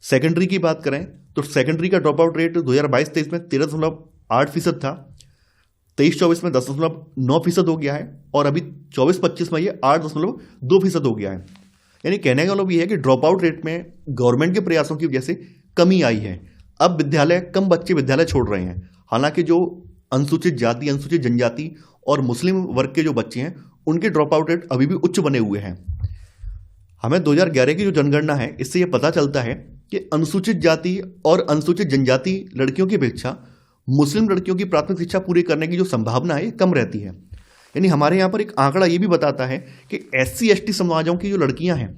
सेकेंडरी की बात करें तो सेकेंडरी का ड्रॉप आउट रेट 2022-23 में 13.8% था, 23-24 में 10.9% हो गया है और अभी 24-25 में ये 8.2% हो गया है। यानी कहने का मतलब ये है कि ड्रॉप आउट रेट में गवर्नमेंट के प्रयासों की वजह से कमी आई है। अब कम बच्चे विद्यालय छोड़ रहे हैं। हालांकि जो अनुसूचित जाति, अनुसूचित जनजाति और मुस्लिम वर्ग के जो बच्चे हैं उनके ड्रॉप आउट रेट अभी भी उच्च बने हुए हैं। हमें 2011 की जो जनगणना है इससे ये पता चलता है कि अनुसूचित जाति और अनुसूचित जनजाति लड़कियों की अपेक्षा मुस्लिम लड़कियों की प्राथमिक शिक्षा पूरी करने की जो संभावना है कम रहती है। यानी हमारे यहाँ पर एक आंकड़ा ये भी बताता है कि SC/ST समाजों की जो लड़कियाँ हैं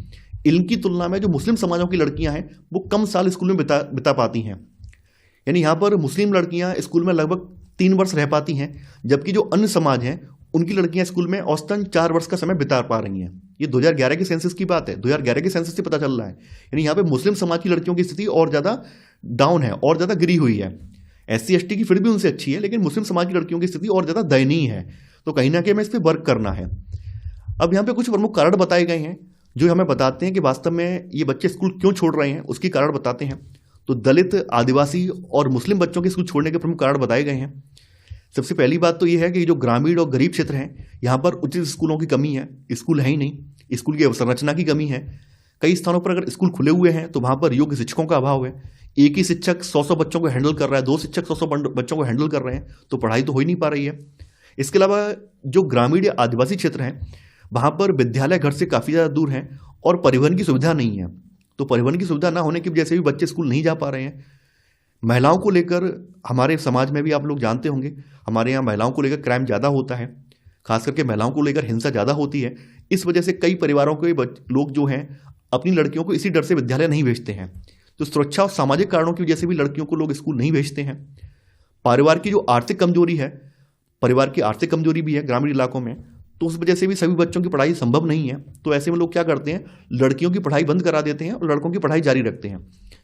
इनकी तुलना में जो मुस्लिम समाजों की लड़कियाँ हैं वो कम साल स्कूल में बिता पाती हैं। यानी यहाँ पर मुस्लिम लड़कियाँ स्कूल में लगभग 3 वर्ष रह पाती हैं, जबकि जो अन्य समाज हैं उनकी लड़कियां स्कूल में औसतन 4 वर्ष का समय बिता पा रही हैं। ये 2011 के सेंसस की बात है, 2011 के सेंसस से पता चल रहा है। यानी यहाँ पे मुस्लिम समाज की लड़कियों की स्थिति और ज़्यादा डाउन है और ज़्यादा गिरी हुई है। SC/ST की फिर भी उनसे अच्छी है, लेकिन मुस्लिम समाज की लड़कियों की स्थिति और ज़्यादा दयनीय है। तो कहीं ना कहीं हमें इस पर वर्क करना है। अब यहाँ पे कुछ प्रमुख कारण बताए गए हैं जो हमें बताते हैं कि वास्तव में ये बच्चे स्कूल क्यों छोड़ रहे हैं, उसकी कारण बताते हैं। तो दलित, आदिवासी और मुस्लिम बच्चों के स्कूल छोड़ने के प्रमुख कारण बताए गए हैं। सबसे पहली बात तो ये है कि जो ग्रामीण और गरीब क्षेत्र हैं, यहाँ पर उचित स्कूलों की कमी है, स्कूल है ही नहीं, स्कूल की अवसंरचना की कमी है। कई स्थानों पर अगर स्कूल खुले हुए हैं तो वहाँ पर योग्य शिक्षकों का अभाव है। एक ही शिक्षक 100 बच्चों को हैंडल कर रहा है, 2 शिक्षक 100 बच्चों को हैंडल कर रहे हैं, तो पढ़ाई तो हो ही नहीं पा रही है। इसके अलावा जो ग्रामीण या आदिवासी क्षेत्र हैं, वहाँ पर विद्यालय घर से काफ़ी ज़्यादा दूर हैं और परिवहन की सुविधा नहीं है। तो परिवहन की सुविधा ना होने की वजह से भी बच्चे स्कूल नहीं जा पा रहे हैं। महिलाओं को लेकर हमारे समाज में भी आप लोग जानते होंगे, हमारे यहाँ महिलाओं को लेकर क्राइम ज़्यादा होता है, खास करके महिलाओं को लेकर हिंसा ज़्यादा होती है। इस वजह से कई परिवारों के लोग जो हैं अपनी लड़कियों को इसी डर से विद्यालय नहीं भेजते हैं। तो सुरक्षा और सामाजिक कारणों की वजह से भी लड़कियों को लोग स्कूल नहीं भेजते हैं। परिवार की जो आर्थिक कमजोरी है, परिवार की आर्थिक कमजोरी भी है ग्रामीण इलाकों में, तो उस वजह से भी सभी बच्चों की पढ़ाई संभव नहीं है। तो ऐसे में लोग क्या करते हैं, लड़कियों की पढ़ाई बंद करा देते हैं और लड़कों की पढ़ाई जारी रखते हैं,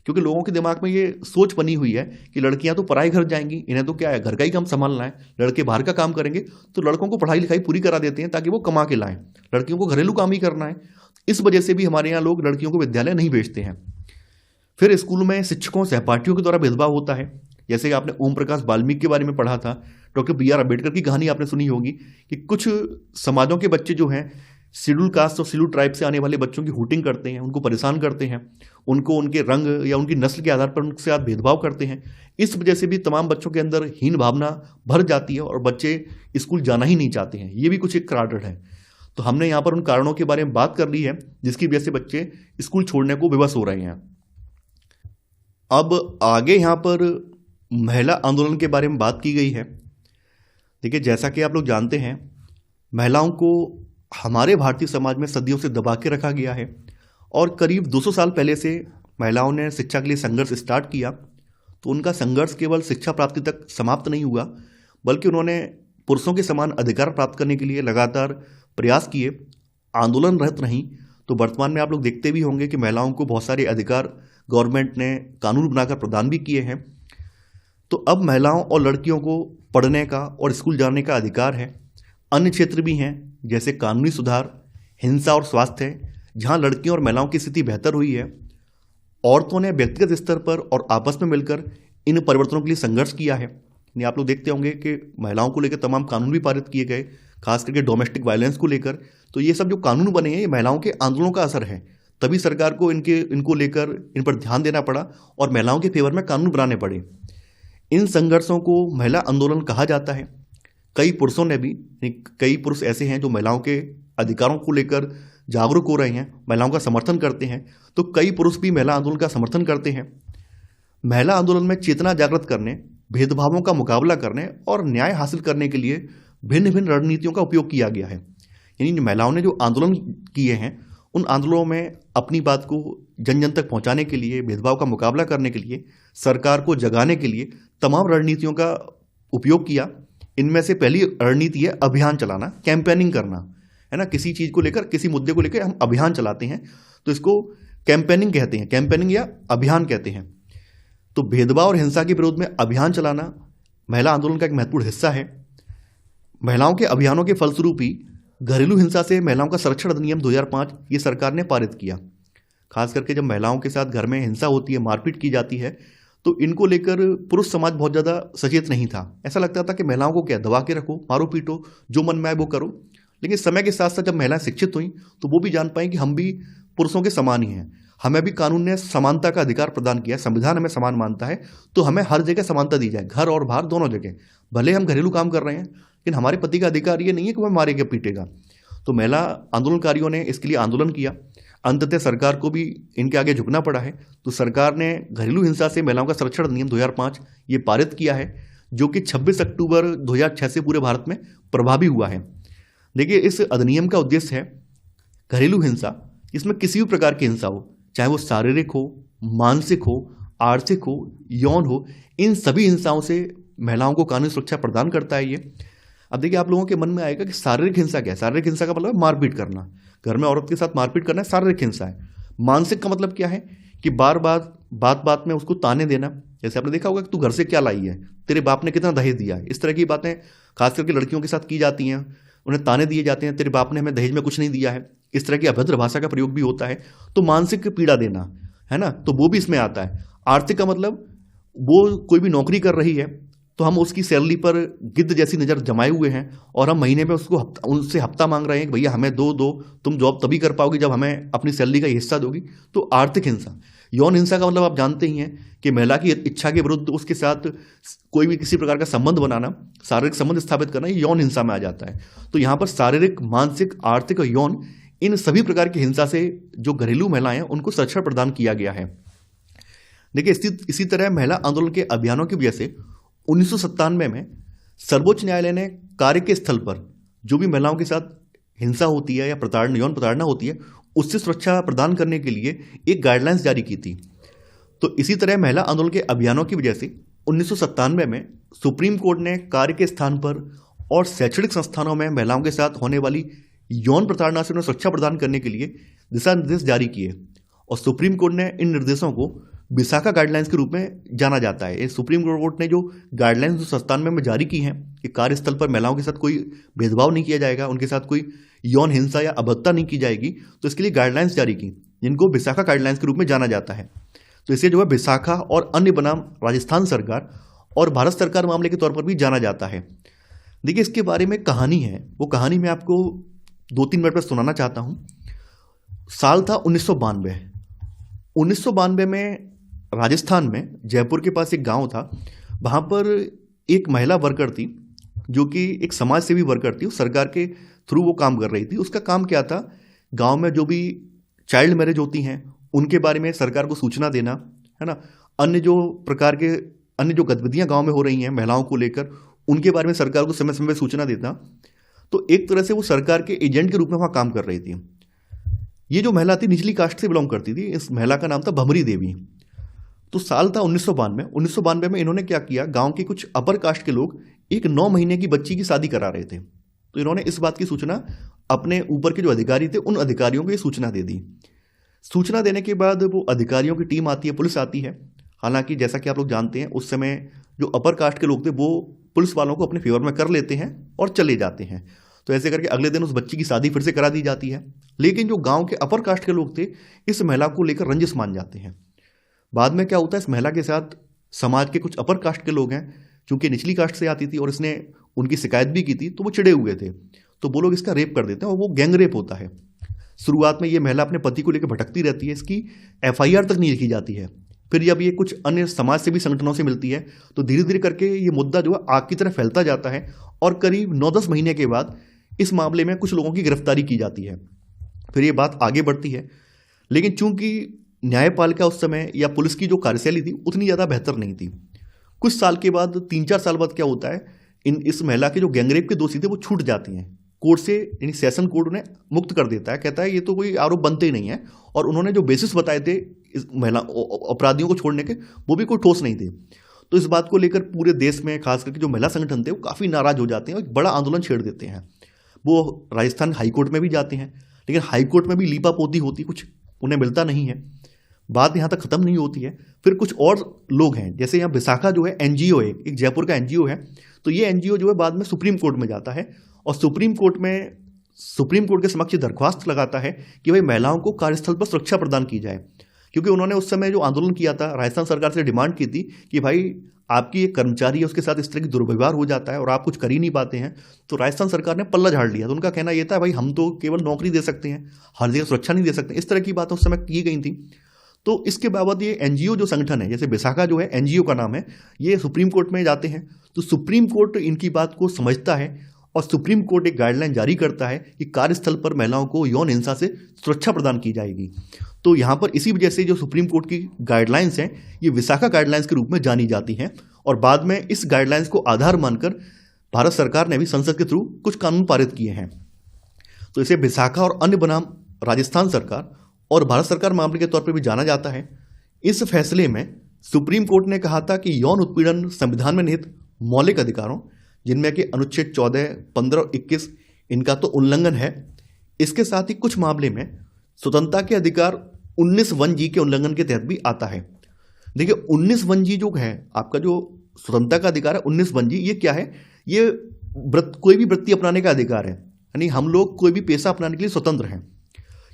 क्योंकि लोगों के दिमाग में ये सोच बनी हुई है कि लड़कियां तो पराए घर जाएंगी, इन्हें तो क्या है, घर का ही काम संभालना है, लड़के बाहर का काम करेंगे। तो लड़कों को पढ़ाई लिखाई पूरी करा देते हैं ताकि वो कमा के लाएं, लड़कियों को घरेलू काम ही करना है। इस वजह से भी हमारे यहाँ लोग लड़कियों को विद्यालय नहीं भेजते हैं। फिर स्कूल में शिक्षकों सहपाठियों के द्वारा भेदभाव होता है। जैसे कि आपने ओम प्रकाश वाल्मीकि के बारे में पढ़ा था, डॉक्टर BR अम्बेडकर की कहानी आपने सुनी होगी कि कुछ समाजों के बच्चे जो हैं शेड्यूल कास्ट और शेड्यूल ट्राइब से आने वाले बच्चों की हुटिंग करते हैं, उनको परेशान करते हैं, उनको उनके रंग या उनकी नस्ल के आधार पर उनके साथ भेदभाव करते हैं। इस वजह से भी तमाम बच्चों के अंदर हीन भावना भर जाती है और बच्चे स्कूल जाना ही नहीं चाहते हैं। ये भी कुछ एक कारण है। तो हमने यहाँ पर उन कारणों के बारे में बात कर ली है जिसकी वजह से बच्चे स्कूल छोड़ने को विवश हो रहे हैं। अब आगे यहाँ पर महिला आंदोलन के बारे में बात की गई है। देखिए, जैसा कि आप लोग जानते हैं, महिलाओं को हमारे भारतीय समाज में सदियों से दबा के रखा गया है और करीब 200 साल पहले से महिलाओं ने शिक्षा के लिए संघर्ष स्टार्ट किया। तो उनका संघर्ष केवल शिक्षा प्राप्ति तक समाप्त नहीं हुआ, बल्कि उन्होंने पुरुषों के समान अधिकार प्राप्त करने के लिए लगातार प्रयास किए, आंदोलन रत रहीं। तो वर्तमान में आप लोग देखते भी होंगे कि महिलाओं को बहुत सारे अधिकार गवर्नमेंट ने कानून बनाकर प्रदान भी किए हैं। तो अब महिलाओं और लड़कियों को पढ़ने का और स्कूल जाने का अधिकार है। अन्य क्षेत्र भी हैं जैसे कानूनी सुधार, हिंसा और स्वास्थ्य, जहां लड़कियों और महिलाओं की स्थिति बेहतर हुई है। औरतों ने व्यक्तिगत स्तर पर और आपस में मिलकर इन परिवर्तनों के लिए संघर्ष किया है। यानी आप लोग देखते होंगे कि महिलाओं को लेकर तमाम कानून भी पारित किए गए, खास करके डोमेस्टिक वायलेंस को लेकर। तो ये सब जो कानून बने हैं, ये महिलाओं के आंदोलनों का असर है। तभी सरकार को इनको लेकर इन पर ध्यान देना पड़ा और महिलाओं के फेवर में कानून बनाने पड़े। इन संघर्षों को महिला आंदोलन कहा जाता है। कई पुरुष ऐसे हैं जो महिलाओं के अधिकारों को लेकर जागरूक हो रहे हैं, महिलाओं का समर्थन करते हैं। तो कई पुरुष भी महिला आंदोलन का समर्थन करते हैं। महिला आंदोलन में चेतना जागृत करने, भेदभावों का मुकाबला करने और न्याय हासिल करने के लिए भिन्न भिन्न रणनीतियों का उपयोग किया गया है। यानी महिलाओं ने जो आंदोलन किए हैं, उन आंदोलनों में अपनी बात को जन जन तक पहुंचाने के लिए, भेदभाव का मुकाबला करने के लिए, सरकार को जगाने के लिए तमाम रणनीतियों का उपयोग किया। इनमें से पहली रणनीति है अभियान चलाना, कैंपेनिंग करना, है ना। किसी चीज़ को लेकर, किसी मुद्दे को लेकर हम अभियान चलाते हैं तो इसको कैंपेनिंग कहते हैं, कैंपेनिंग या अभियान कहते हैं। तो भेदभाव और हिंसा के विरोध में अभियान चलाना महिला आंदोलन का एक महत्वपूर्ण हिस्सा है। महिलाओं के अभियानों के फलस्वरूप ही घरेलू हिंसा से महिलाओं का संरक्षण अधिनियम 2005 ये सरकार ने पारित किया। खास करके जब महिलाओं के साथ घर में हिंसा होती है, मारपीट की जाती है, तो इनको लेकर पुरुष समाज बहुत ज़्यादा सचेत नहीं था। ऐसा लगता था कि महिलाओं को क्या दबा के रखो, मारो पीटो, जो मन में आए वो करो। लेकिन समय के साथ साथ जब महिलाएं शिक्षित हुई तो वो भी जान पाई कि हम भी पुरुषों के समान ही हैं। हमें भी कानून ने समानता का अधिकार प्रदान किया, संविधान हमें समान मानता है, तो हमें हर जगह समानता दी जाए, घर और बाहर दोनों जगह। भले हम घरेलू काम कर रहे हैं, लेकिन हमारे पति का अधिकार ये नहीं है कि वह मारेगा पीटेगा। तो महिला आंदोलनकारियों ने इसके लिए आंदोलन किया। अंततः सरकार को भी इनके आगे झुकना पड़ा है। तो सरकार ने घरेलू हिंसा से महिलाओं का संरक्षण अधिनियम 2005 ये पारित किया है, जो कि 26 अक्टूबर 2006 से पूरे भारत में प्रभावी हुआ है। देखिए, इस अधिनियम का उद्देश्य है घरेलू हिंसा, इसमें किसी भी प्रकार की हिंसा हो, चाहे वो शारीरिक हो, मानसिक हो, आर्थिक हो, यौन हो, इन सभी हिंसाओं से महिलाओं को कानूनी सुरक्षा प्रदान करता है ये। अब देखिए, आप लोगों के मन में आएगा कि शारीरिक हिंसा क्या है। शारीरिक हिंसा का मतलब है मारपीट करना, घर में औरत के साथ मारपीट करना शारीरिक हिंसा है। मानसिक का मतलब क्या है कि बार बार बात में उसको ताने देना। जैसे आपने देखा होगा कि तू घर से क्या लाई है, तेरे बाप ने कितना दहेज दिया है, इस तरह की बातें खास करके लड़कियों के साथ की जाती हैं। उन्हें ताने दिए जाते हैं, तेरे बाप ने हमें दहेज में कुछ नहीं दिया है। इस तरह की अभद्र भाषा का प्रयोग भी होता है। तो मानसिक पीड़ा देना है ना, तो वो भी इसमें आता है। आर्थिक का मतलब वो कोई भी नौकरी कर रही है तो हम उसकी सैलरी पर गिद्ध जैसी नज़र जमाए हुए हैं और हम महीने में उसको उनसे हफ्ता मांग रहे हैं कि भैया हमें दो, तुम जॉब तभी कर पाओगी जब हमें अपनी सैलरी का हिस्सा दोगी। तो आर्थिक हिंसा। यौन हिंसा का मतलब आप जानते ही हैं कि महिला की इच्छा के विरुद्ध उसके साथ कोई भी किसी प्रकार का संबंध बनाना, शारीरिक संबंध स्थापित करना, ये यौन हिंसा में आ जाता है। तो यहाँ पर शारीरिक, मानसिक, आर्थिक और यौन, इन सभी प्रकार की हिंसा से जो घरेलू महिलाएं हैं उनको संरक्षण प्रदान किया गया है। देखिए, इसी तरह महिला आंदोलन के अभियानों की वजह से 1997 में सर्वोच्च न्यायालय ने कार्य के स्थल पर जो भी महिलाओं के साथ हिंसा होती है या प्रताड़ना, यौन प्रताड़ना होती है, उससे सुरक्षा प्रदान करने के लिए एक गाइडलाइंस जारी की थी। तो इसी तरह महिला आंदोलन के अभियानों की वजह से 1997 में सुप्रीम कोर्ट ने कार्य के स्थान पर और शैक्षणिक संस्थानों में महिलाओं के साथ होने वाली यौन प्रताड़ना से उन्हें सुरक्षा प्रदान करने के लिए दिशा निर्देश जारी किए। और सुप्रीम कोर्ट ने इन निर्देशों को विशाखा गाइडलाइंस के रूप में जाना जाता है। सुप्रीम कोर्ट ने जो गाइडलाइंस 1997 में जारी की हैं कि कार्यस्थल पर महिलाओं के साथ कोई भेदभाव नहीं किया जाएगा, उनके साथ कोई यौन हिंसा या अभद्रता नहीं की जाएगी, तो इसके लिए गाइडलाइंस जारी की, जिनको विशाखा गाइडलाइंस के रूप में जाना जाता है। तो इसे जो है विशाखा और अन्य बनाम राजस्थान सरकार और भारत सरकार मामले के तौर पर भी जाना जाता है। देखिए, इसके बारे में कहानी है, वो कहानी मैं आपको 2-3 मिनट में सुनाना चाहता हूँ। साल था 1992। 1992 में राजस्थान में जयपुर के पास एक गांव था। वहाँ पर एक महिला वर्कर थी जो कि एक समाज सेवी वर्कर थी। उस सरकार के थ्रू वो काम कर रही थी। उसका काम क्या था, गांव में जो भी चाइल्ड मैरिज होती हैं उनके बारे में सरकार को सूचना देना, है ना, अन्य जो गतिविधियां गांव में हो रही हैं महिलाओं को लेकर, उनके बारे में सरकार को समय समय पर सूचना देना। तो एक तरह से वो सरकार के एजेंट के रूप में वहाँ काम कर रही थी। ये जो महिला थी निचली कास्ट से बिलोंग करती थी। इस महिला का नाम था भमरी देवी। तो साल था 1992। 1992 में इन्होंने क्या किया, गांव के कुछ अपर कास्ट के लोग एक 9 महीने की बच्ची की शादी करा रहे थे। तो इन्होंने इस बात की सूचना अपने ऊपर के जो अधिकारी थे उन अधिकारियों को ये सूचना दे दी। सूचना देने के बाद वो अधिकारियों की टीम आती है, पुलिस आती है। हालांकि जैसा कि आप लोग जानते हैं, उस समय जो अपर कास्ट के लोग थे वो पुलिस वालों को अपने फेवर में कर लेते हैं और चले जाते हैं। तो ऐसे करके अगले दिन उस बच्ची की शादी फिर से करा दी जाती है। लेकिन जो गाँव के अपर कास्ट के लोग थे इस महिला को लेकर रंजिश मान जाते हैं। बाद में क्या होता है, इस महिला के साथ समाज के कुछ अपर कास्ट के लोग हैं, चूंकि निचली कास्ट से आती थी और इसने उनकी शिकायत भी की थी, तो वो चिड़े हुए थे। तो वो लोग इसका रेप कर देते हैं और वो गैंग रेप होता है। शुरुआत में ये महिला अपने पति को लेकर भटकती रहती है, इसकी FIR तक नहीं लिखी जाती है। फिर जब ये कुछ अन्य समाज सेवी संगठनों से मिलती है तो धीरे धीरे करके ये मुद्दा जो है आग की तरह फैलता जाता है और करीब 9-10 महीने के बाद इस मामले में कुछ लोगों की गिरफ्तारी की जाती है। फिर ये बात आगे बढ़ती है, लेकिन चूंकि न्यायपालिका उस समय या पुलिस की जो कार्यशैली थी उतनी ज़्यादा बेहतर नहीं थी। कुछ साल के बाद, 3-4 साल बाद क्या होता है, इस महिला के जो गैंगरेप के दोषी थे वो छूट जाती हैं कोर्ट से, यानी सेशन कोर्ट उन्हें मुक्त कर देता है। कहता है ये तो कोई आरोप बनते ही नहीं है, और उन्होंने जो बेसिस बताए थे इस महिला अपराधियों को छोड़ने के, वो भी कोई ठोस नहीं थे। तो इस बात को लेकर पूरे देश में खास करके जो महिला संगठन थे वो काफ़ी नाराज हो जाते हैं और एक बड़ा आंदोलन छेड़ देते हैं। वो राजस्थान हाईकोर्ट में भी जाते हैं, लेकिन हाईकोर्ट में भी लीपापोती होती, कुछ उन्हें मिलता नहीं है। बात यहाँ तक खत्म नहीं होती है। फिर कुछ और लोग हैं, जैसे यहाँ विशाखा जो है NGO है, एक जयपुर का NGO है। तो ये NGO जो है बाद में सुप्रीम कोर्ट में जाता है और सुप्रीम कोर्ट के समक्ष दरख्वास्त लगाता है कि भाई महिलाओं को कार्यस्थल पर सुरक्षा प्रदान की जाए, क्योंकि उन्होंने उस समय जो आंदोलन किया था राजस्थान सरकार से डिमांड की थी कि भाई आपकी एक कर्मचारी है, उसके साथ इस तरह की दुर्व्यवहार हो जाता है और आप कुछ कर ही नहीं पाते हैं। तो राजस्थान सरकार ने पल्ला झाड़ लिया। तो उनका कहना यह था भाई हम तो केवल नौकरी दे सकते हैं, हर जगह सुरक्षा नहीं दे सकते। इस तरह की बातें उस समय की गई थी। तो इसके बावजूद ये NGO जो संगठन है, जैसे विशाखा जो है NGO का नाम है, ये सुप्रीम कोर्ट में जाते हैं। तो सुप्रीम कोर्ट इनकी बात को समझता है और सुप्रीम कोर्ट एक गाइडलाइन जारी करता है कि कार्यस्थल पर महिलाओं को यौन हिंसा से सुरक्षा प्रदान की जाएगी। तो यहाँ पर इसी वजह से जो सुप्रीम कोर्ट की गाइडलाइंस हैं ये विशाखा गाइडलाइंस के रूप में जानी जाती हैं, और बाद में इस गाइडलाइंस को आधार मानकर भारत सरकार ने भी संसद के थ्रू कुछ कानून पारित किए हैं। तो इसे विशाखा और अन्य बनाम राजस्थान सरकार और भारत सरकार मामले के तौर पर भी जाना जाता है। इस फैसले में सुप्रीम कोर्ट ने कहा था कि यौन उत्पीड़न संविधान में निहित मौलिक अधिकारों, जिनमें कि अनुच्छेद 14, 15 और 21, इनका तो उल्लंघन है। इसके साथ ही कुछ मामले में स्वतंत्रता के अधिकार 19(1)G के उल्लंघन के तहत भी आता है। देखिए 19(1)G जो है आपका, जो स्वतंत्रता का अधिकार है 19(1)G, ये क्या है, ये कोई भी वृत्ति अपनाने का अधिकार है, यानी हम लोग कोई भी पेशा अपनाने के लिए स्वतंत्र हैं।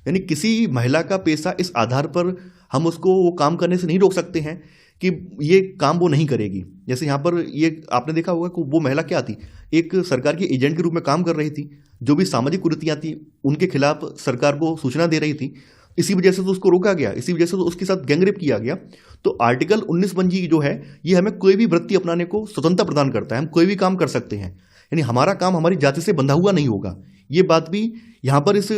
यानी किसी महिला का पेशा इस आधार पर हम उसको वो काम करने से नहीं रोक सकते हैं कि ये काम वो नहीं करेगी। जैसे यहाँ पर ये आपने देखा होगा कि वो महिला क्या थी, एक सरकार की एजेंट के रूप में काम कर रही थी, जो भी सामाजिक कुरीतियाँ थी उनके खिलाफ सरकार को सूचना दे रही थी। इसी वजह से तो उसको रोका गया, इसी वजह से तो उसके साथ गैंगरेप किया गया। तो आर्टिकल 19(1) जो है ये हमें कोई भी वृत्ति अपनाने को स्वतंत्रता प्रदान करता है, हम कोई भी काम कर सकते हैं, यानी हमारा काम हमारी जाति से बंधा हुआ नहीं होगा। ये बात भी यहाँ पर इस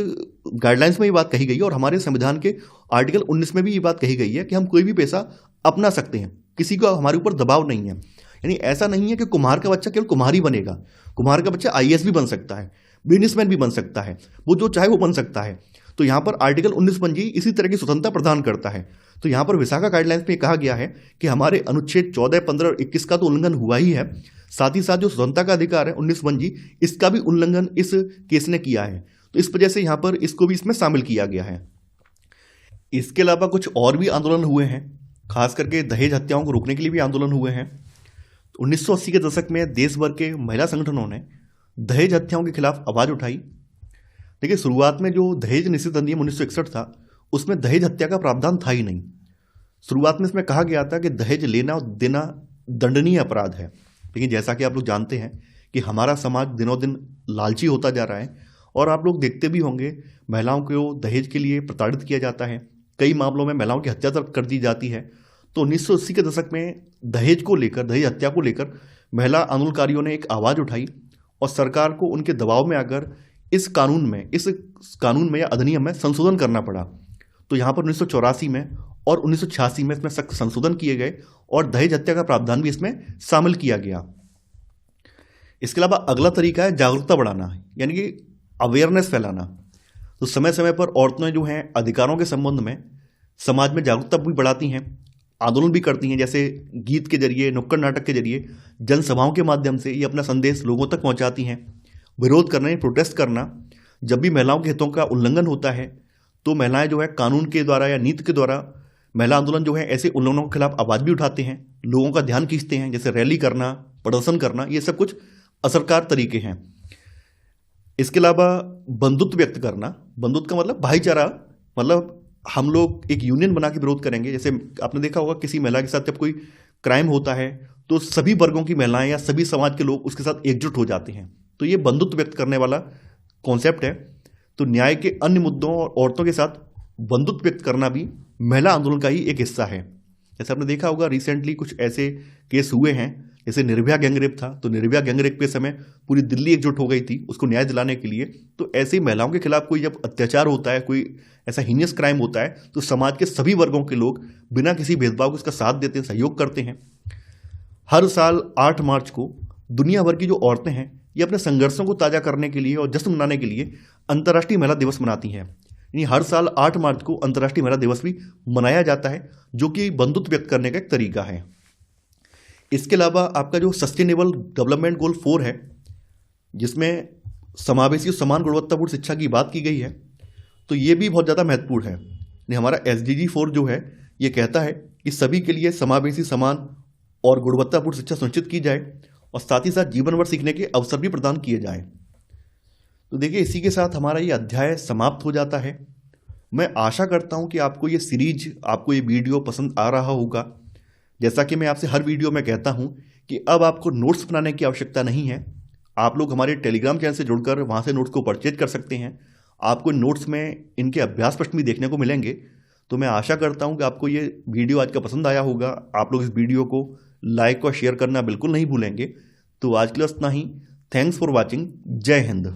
गाइडलाइंस में ये बात कही गई है और हमारे संविधान के आर्टिकल 19 में भी ये बात कही गई है कि हम कोई भी पेशा अपना सकते हैं, किसी को हमारे ऊपर दबाव नहीं है। यानी ऐसा नहीं है कि कुम्हार का बच्चा केवल कुम्हार ही बनेगा, कुम्हार का बच्चा IAS भी बन सकता है, बिजनेसमैन भी बन सकता है, वो जो चाहे वो बन सकता है। तो यहाँ पर आर्टिकल 19(1) इसी तरह की स्वतंत्रता प्रदान करता है। तो यहाँ पर विशाखा गाइडलाइंस में कहा गया है कि हमारे अनुच्छेद 14, 15 और 21 का तो उल्लंघन हुआ ही है, साथ ही साथ जो स्वतंत्रता का अधिकार है 19(1) इसका भी उल्लंघन इस केस ने किया है। तो इस वजह से यहाँ पर इसको भी इसमें शामिल किया गया है। इसके अलावा कुछ और भी आंदोलन हुए हैं, खास करके दहेज हत्याओं को रोकने के लिए भी आंदोलन हुए हैं। 1980 के दशक में देश भर के महिला संगठनों ने दहेज हत्याओं के खिलाफ आवाज़ उठाई। देखिए, शुरुआत में जो दहेज निषेध अधिनियम 1961 था उसमें दहेज हत्या का प्रावधान था ही नहीं। शुरुआत में इसमें कहा गया था कि दहेज लेना और देना दंडनीय अपराध है। लेकिन जैसा कि आप लोग जानते हैं कि हमारा समाज दिनों दिन लालची होता जा रहा है और आप लोग देखते भी होंगे महिलाओं को दहेज के लिए प्रताड़ित किया जाता है, कई मामलों में महिलाओं की हत्या तक कर दी जाती है। तो 1980 के दशक में दहेज को लेकर, दहेज हत्या को लेकर महिला आंदोलनकारियों ने एक आवाज़ उठाई और सरकार को उनके दबाव में आकर इस कानून में या अधिनियम में संशोधन करना पड़ा। तो यहाँ पर 1984 में और 1986 में इसमें सख्त संशोधन किए गए और दहेज हत्या का प्रावधान भी इसमें शामिल किया गया। इसके अलावा अगला तरीका है जागरूकता बढ़ाना, यानी कि अवेयरनेस फैलाना। तो समय समय पर औरतें जो हैं अधिकारों के संबंध में समाज में जागरूकता भी बढ़ाती हैं, आंदोलन भी करती हैं, जैसे गीत के जरिए, नुक्कड़ नाटक के जरिए, जनसभाओं के माध्यम से ये अपना संदेश लोगों तक पहुंचाती हैं। विरोध करना, प्रोटेस्ट करना, जब भी महिलाओं के हितों का उल्लंघन होता है तो महिलाएं जो है कानून के द्वारा या नीति के द्वारा महिला आंदोलन जो है ऐसे उल्लंघनों के खिलाफ आवाज़ भी उठाते हैं, लोगों का ध्यान खींचते हैं, जैसे रैली करना, प्रदर्शन करना, ये सब कुछ असरकार तरीके हैं। इसके अलावा बंधुत्व व्यक्त करना, बंधुत्व का मतलब भाईचारा, मतलब हम लोग एक यूनियन बना के विरोध करेंगे। जैसे आपने देखा होगा किसी महिला के साथ जब कोई क्राइम होता है तो सभी वर्गों की महिलाएं या सभी समाज के लोग उसके साथ एकजुट हो जाते हैं। तो ये बंधुत्व व्यक्त करने वाला कॉन्सेप्ट है। तो न्याय के अन्य मुद्दों और औरतों के साथ बंधुत्व व्यक्त करना भी महिला आंदोलन का ही एक हिस्सा है। जैसे आपने देखा होगा रिसेंटली कुछ ऐसे केस हुए हैं, जैसे निर्भया गैंगरेप था, तो निर्भया गैंगरेप के समय पूरी दिल्ली एकजुट हो गई थी उसको न्याय दिलाने के लिए। तो ऐसे ही महिलाओं के खिलाफ कोई जब अत्याचार होता है, कोई ऐसा हीनियस क्राइम होता है, तो समाज के सभी वर्गों के लोग बिना किसी भेदभाव के उसका साथ देते हैं, सहयोग करते हैं। हर साल 8 मार्च को दुनिया भर की जो औरतें हैं ये अपने संघर्षों को ताज़ा करने के लिए और जश्न मनाने के लिए अंतर्राष्ट्रीय महिला दिवस मनाती हैं। यानी हर साल 8 मार्च को अंतर्राष्ट्रीय महिला दिवस भी मनाया जाता है, जो कि बंधुत्व व्यक्त करने का एक तरीका है। इसके अलावा आपका जो सस्टेनेबल डेवलपमेंट गोल 4 है, जिसमें समावेशी और समान गुणवत्तापूर्ण शिक्षा की बात की गई है, तो ये भी बहुत ज़्यादा महत्वपूर्ण है। यानी हमारा SDG 4 जो है ये कहता है कि सभी के लिए समावेशी, समान और गुणवत्तापूर्ण शिक्षा सुनिश्चित की जाए और साथ ही साथ जीवन भर सीखने के अवसर भी प्रदान किए जाए। तो देखिए, इसी के साथ हमारा ये अध्याय समाप्त हो जाता है। मैं आशा करता हूँ कि आपको ये सीरीज, आपको ये वीडियो पसंद आ रहा होगा। जैसा कि मैं आपसे हर वीडियो में कहता हूँ कि अब आपको नोट्स बनाने की आवश्यकता नहीं है। आप लोग हमारे टेलीग्राम चैनल से जुड़कर वहाँ से नोट्स को परचेज कर सकते हैं। आपको नोट्स में इनके अभ्यास प्रश्न भी देखने को मिलेंगे। तो मैं आशा करता हूँ कि आपको ये वीडियो आज का पसंद आया होगा। आप लोग इस वीडियो को लाइक और शेयर करना बिल्कुल नहीं भूलेंगे। तो आज के लिए इतना ही। Thanks for watching. जय हिंद।